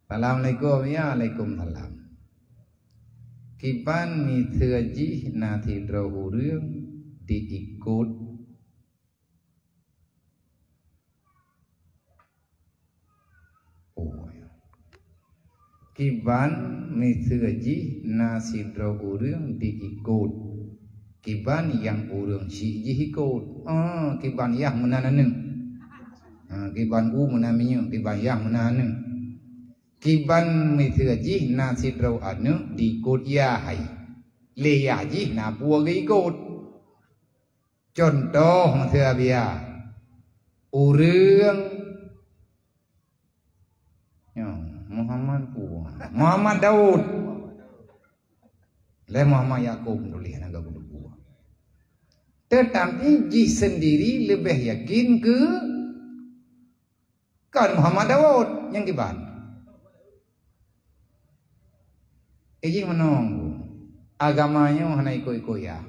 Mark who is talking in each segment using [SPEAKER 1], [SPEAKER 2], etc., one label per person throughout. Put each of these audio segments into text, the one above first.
[SPEAKER 1] Assalamualaikum ya Waalaikumsalam. Kiban mi thưa na thì rau rương diikut Kiban mi thưa na si rau rương diikut Kiban yang urang si ikut. Kiban yang menanang. Kiban menaminya kiban yang menanang. Kiban mi thưa na si rau anu diikut ya hai. Le ya na bua ikut. Contoh thưa bia. Urang Muhammad Daud. Le Muhammad Yakub tulis naga berdua. Tetapi ji sendiri lebih yakin ke kan Muhammad Daud yang kiban. Iji menunggu agamanya hana ikut ya.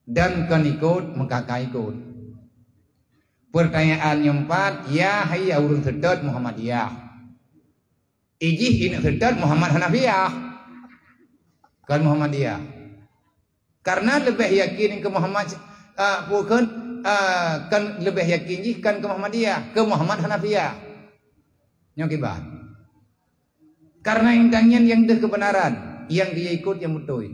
[SPEAKER 1] Dan kan ikut mengkakai ikut. Pertanyaan yang empat, ya hayya urun sedot Muhammadiyah. Iji ini sedot Muhammad Hanafiyah. Kan Muhammadiyah. Karena lebih yakin ke Muhammad bukan kan lebih yakin kan ke Muhammadiyah, ke Muhammad Hanafiyah. Yang kibat. Karena indahnya yang dah kebenaran, yang dia ikut yang betul.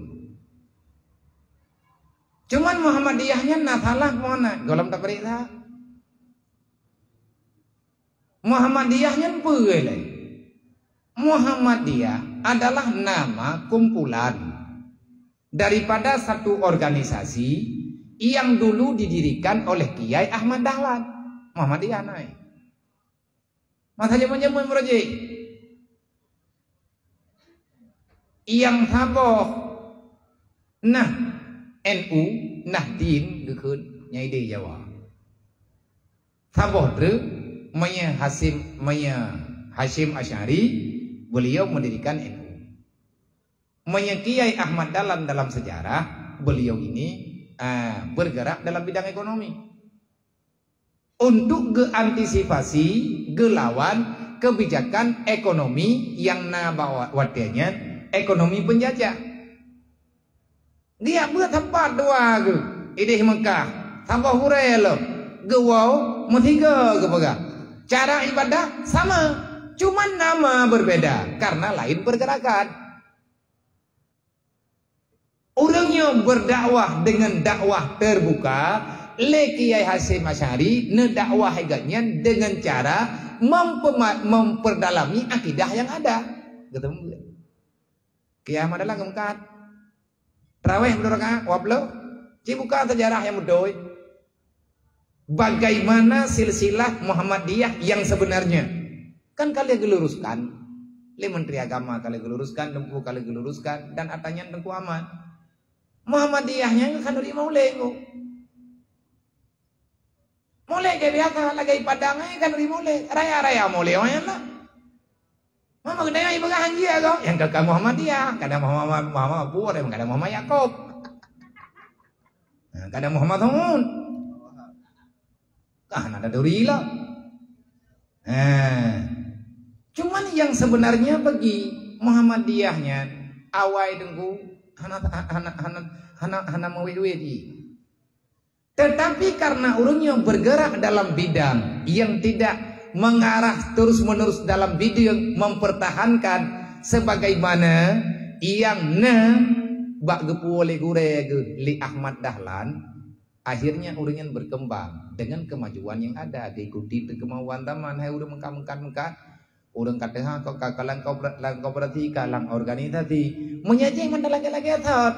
[SPEAKER 1] Cuman Muhammadiyahnya nak salah mana? Golam tak perintah. Muhammadiyahnya pelai. Muhammadiyah adalah nama kumpulan daripada satu organisasi yang dulu didirikan oleh Kiai Ahmad Dahlan. Muhammadiyah naik. Masa zaman merajik. Yang saboh nah NU Nahdien gekun nyai di Jawa. Saboh tu Maya Hashim Asy'ari, beliau mendirikan NU. Maya Kiai Ahmad Dahlan dalam sejarah, beliau ini bergerak dalam bidang ekonomi. Untuk geantisipasi gelawan kebijakan ekonomi yang nabawatnya ekonomi penjajah. Dia buat tempat dua ke ideh Mekah, tambah hurel, gewau, metiga ke pegang. Cara ibadah sama, cuman nama berbeda karena lain pergerakan. Orangnya berdakwah dengan dakwah terbuka, le Kiai Hashim Asy'ari nedakwah hegatnya dengan cara memperdalami akidah yang ada. Ketemu Kiai Ahmad Dahlan ngangkat tarawih berdoa wablo, cibuka sejarah yang betul. Bagaimana silsilah Muhammadiyah yang sebenarnya? Kan kalian geluruskan, le Menteri Agama kalian geluruskan, Dempu kalian geluruskan, dan atanya Tengku Ahmad. Muhammadiyahnya kan dari mulai kayak biasa lagi padangnya kan dari mulai raya mulai orang lah. Mama kedai ibu kan haji ya yang kakak Muhammadiyah, kadang Muhammad Buar, kadang Muhammad Yakub, kadang Muhammad Hamun. Kan ada duri lah. Cuman yang sebenarnya bagi Muhammadiyahnya awai dengku hana mawidi. Tetapi karena urungnya bergerak dalam bidang yang tidak mengarah terus menerus dalam bidang mempertahankan sebagaimana yang bak gepu oleh gure li Ahmad Dahlan. Akhirnya uringan berkembang dengan kemajuan yang ada, diikuti kemauan taman. Hai udah mengkat urang kata kau kakalan kau berarti kalang organisasi menyaji mandala lagi atat.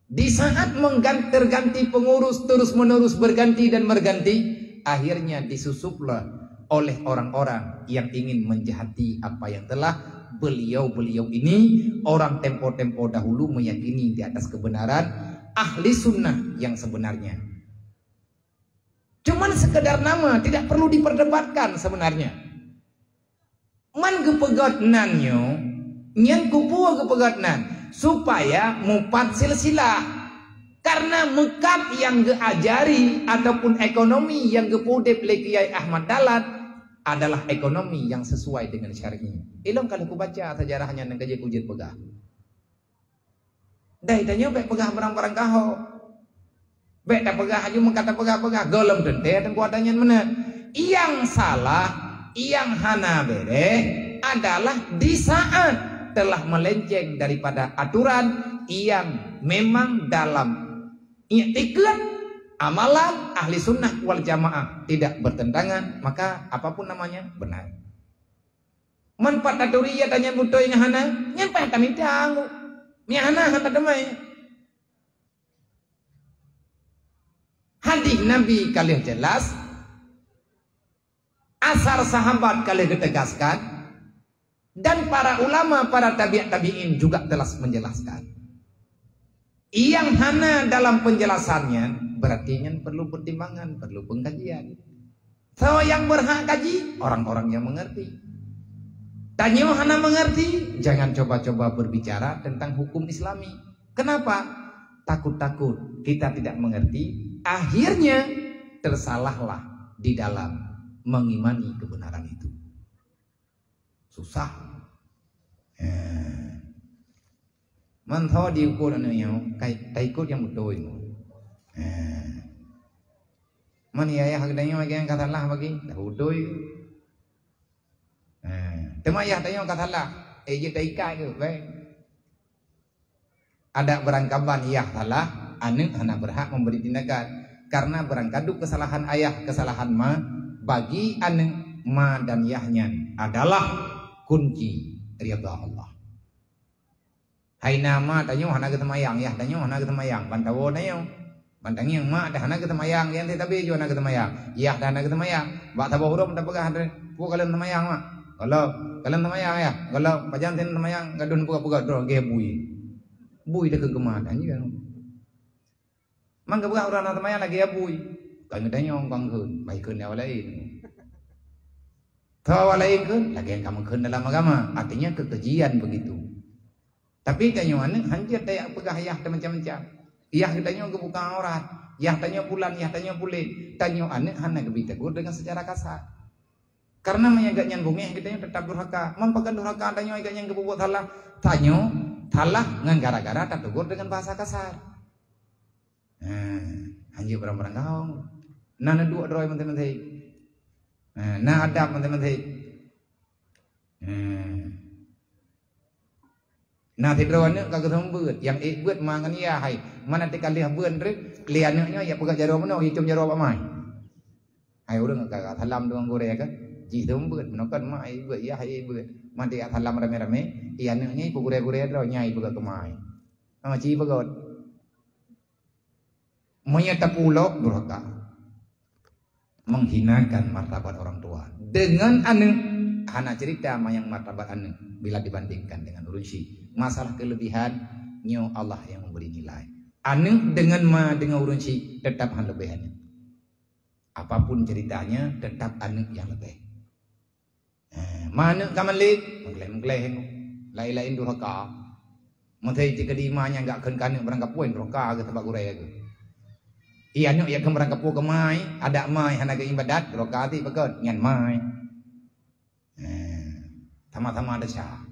[SPEAKER 1] Di saat terganti pengurus terus menerus berganti dan berganti, akhirnya disusuplah oleh orang-orang yang ingin menjahati apa yang telah beliau ini orang tempo-tempo dahulu meyakini di atas kebenaran. Ahli sunnah yang sebenarnya. Cuman sekedar nama, tidak perlu diperdebatkan sebenarnya. Man gepegat nanyo, nyan kupua gepegat nan, supaya mupat silsilah. Karena mekat yang geajari ataupun ekonomi yang gepudep le Kiai Ahmad Dahlan adalah ekonomi yang sesuai dengan syar'i. Ilmu kalau ku baca sejarahnya nang kaje kujit pegah. Dai tanya baik pegah barang-barang kaho. Baik tak pegah aju mengkata pegah-pegah golem dente dan kuatanya mana. Yang salah, yang hana bere adalah di saat telah melenceng daripada aturan yang memang dalam i'tikad amalan ahli sunnah wal jamaah tidak bertentangan, maka apapun namanya benar. Manfaat aturiyah tanya buto yang hana, nyampai kami tahu, hana damai. Hadis Nabi kalih jelas, asar sahabat kalih ditegaskan, dan para ulama, para tabi'in juga telah menjelaskan. Yang hana dalam penjelasannya berarti perlu pertimbangan, perlu pengkajian. So yang berhak kaji orang-orang yang mengerti. Tanya hana mengerti, jangan coba-coba berbicara tentang hukum Islami. Kenapa? Takut-takut kita tidak mengerti, akhirnya tersalahlah di dalam mengimani kebenaran itu. Susah. Mantau diukur anunya, kai ikut yang betul itu. Man ya hakdanya bagi yang kata Allah bagi dah betul. Tema ya tanya kata Allah, je taikai ke baik. Ada berangkaban ya salah, anak hana berhak memberi tindakan karena berangkadu kesalahan ayah, kesalahan ma bagi anak ma dan yahnya adalah kunci ridha Allah. Hai nama tanya hana ke temayang ya tanya hana ke temayang bantawo tanya bantang yang mak dah hana ke temayang yang tapi jo hana ke temayang ya dah hana ke temayang bak tawo hurum tak pegah pu kalian temayang mak kalau kalian temayang ya kalau pajan ten temayang gadun puga-puga dro ge bui dah ke gemah tanya kan mang ke pegah urang temayang lagi ya bui kan tanya kang keun baik keun yang lain tawa lain keun lagi yang kamu keun dalam agama artinya kekejian begitu. Tapi tanya mana hancur daya pegah yah macam-macam. Yah tanya ke bukan aurat, yah tanya bulan, yah tanya bulan. Tanya anak hana gebitegur dengan secara kasar. Karena menyagaknya bumi kita tetap durhaka. Mampakan durhaka tanya agaknya kebubuh salah. Tanya salah ngan gara-gara tak tegur dengan bahasa kasar. Hancur barang-barang kau. Nana dua droy menteri-menteri. Nah ada menteri-menteri. Nah tidronya kagak sembut yang ikut mangan ya hai mana tikal liah buen rek liannya ya pegah jaro mana hitung jaro apa mai hai udah kagak thalam doang gore kan ji sembut menokan mai buat ya hai buat mati thalam rame-rame iannya ku gore-gore dro nyai pegah kemai sama ji pegot menyata pulau durhaka menghinakan martabat orang tua dengan anak cerita mayang martabat anu bila dibandingkan dengan urunsi masalah kelebihan nyo Allah yang memberi nilai anu dengan urunsi tetap han lebihannya apapun ceritanya tetap anu yang lebih mana kamanlik mengkleng lain-lain durhaka menteri jika dimanya enggak kan berangkap poin durhaka ke tempat gurai ke iya anu ya berangkap po ke mai ada mai hana ke ibadat durhaka ti pegot ngan mai sama-sama ada sah